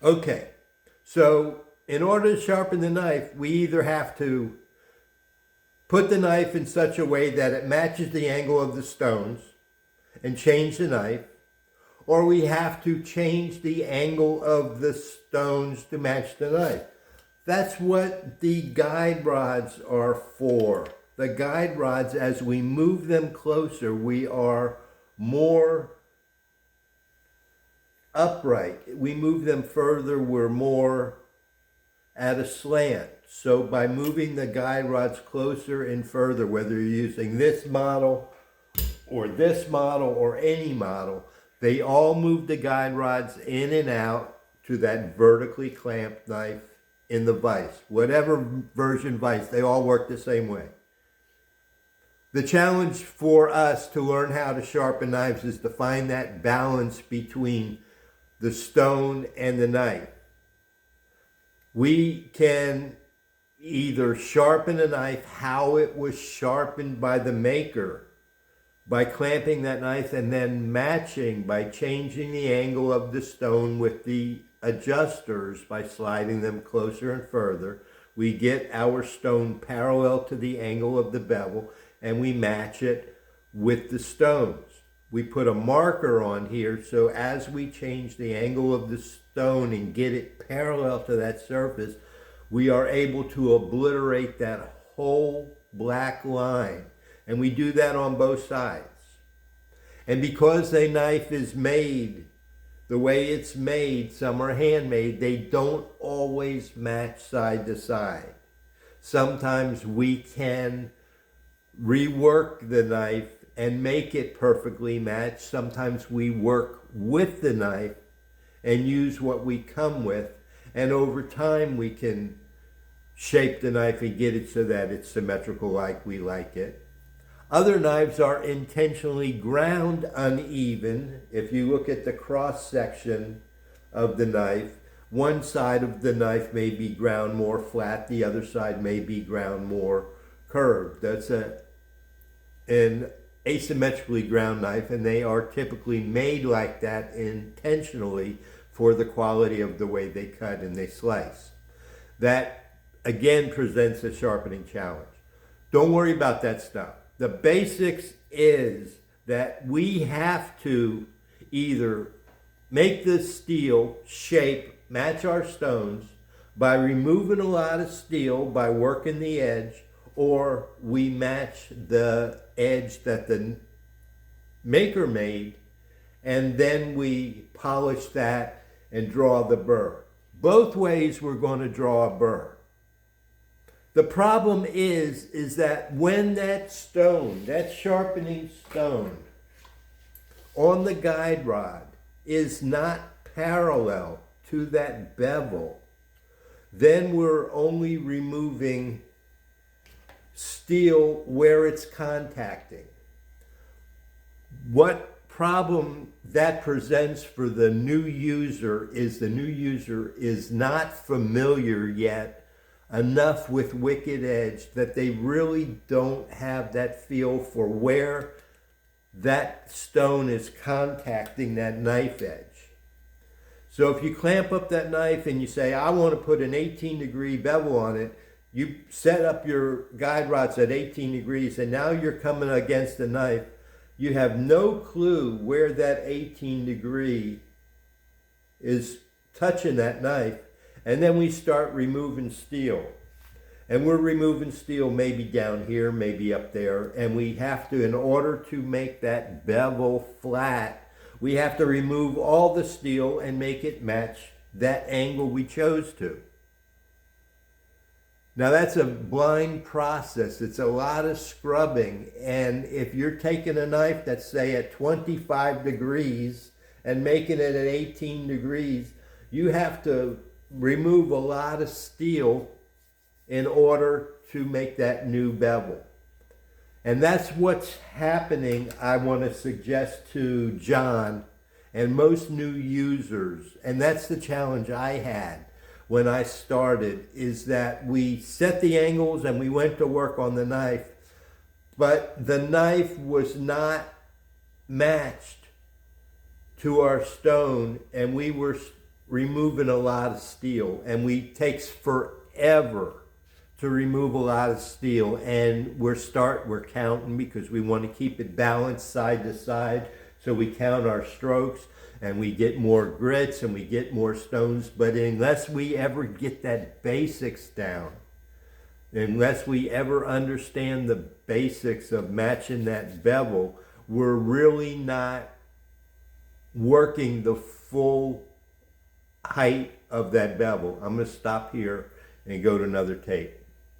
Okay, so in order to sharpen the knife, we either have to put the knife in such a way that it matches the angle of the stones and change the knife, or we have to change the angle of the stones to match the knife. That's what the guide rods are for. The guide rods, as we move them closer, we are more upright. We move them further, we're more at a slant. So by moving the guide rods closer and further, whether you're using this model or any model, they all move the guide rods in and out to that vertically clamped knife in the vise. Whatever version vise, they all work the same way. The challenge for us to learn how to sharpen knives is to find that balance between the stone and the knife. We can either sharpen a knife how it was sharpened by the maker, by clamping that knife and then matching by changing the angle of the stone with the adjusters by sliding them closer and further. We get our stone parallel to the angle of the bevel and we match it with the stones. We put a marker on here so as we change the angle of the stone and get it parallel to that surface, we are able to obliterate that whole black line. And we do that on both sides. And because a knife is made the way it's made, some are handmade, they don't always match side to side. Sometimes we can rework the knife and make it perfectly matched. Sometimes we work with the knife and use what we come with. And over time we can shape the knife and get it so that it's symmetrical like we like it. Other knives are intentionally ground uneven. If you look at the cross section of the knife, one side of the knife may be ground more flat, the other side may be ground more curved. That's an asymmetrically ground knife, and they are typically made like that intentionally for the quality of the way they cut and they slice. That again presents a sharpening challenge. Don't worry about that stuff. The basics is that we have to either make the steel shape match our stones by removing a lot of steel by working the edge, or we match the edge that the maker made and then we polish that and draw the burr. Both ways we're going to draw a burr. The problem is that when that stone, that sharpening stone on the guide rod is not parallel to that bevel, then we're only removing steel where it's contacting. What problem that presents for the new user is not familiar yet enough with wicked edge that they really don't have that feel for where that stone is contacting that knife edge. So if you clamp up that knife and you say, I want to put an 18-degree bevel on it, you set up your guide rods at 18 degrees and now you're coming against the knife. You have no clue where that 18 degree is touching that knife. And then we start removing steel. And we're removing steel maybe down here, maybe up there. And we have to, in order to make that bevel flat, we have to remove all the steel and make it match that angle we chose to. Now that's a blind process. It's a lot of scrubbing. And if you're taking a knife that's say at 25 degrees and making it at 18 degrees, you have to remove a lot of steel in order to make that new bevel. And that's what's happening, I want to suggest to John and most new users. And that's the challenge I had when I started, is that we set the angles and we went to work on the knife, but the knife was not matched to our stone, and we were removing a lot of steel, and we takes forever to remove a lot of steel, and we're counting because we want to keep it balanced side to side, so we count our strokes and we get more grits and we get more stones. But unless we ever get that basics down, unless we ever understand the basics of matching that bevel, we're really not working the full height of that bevel. I'm going to stop here and go to another tape.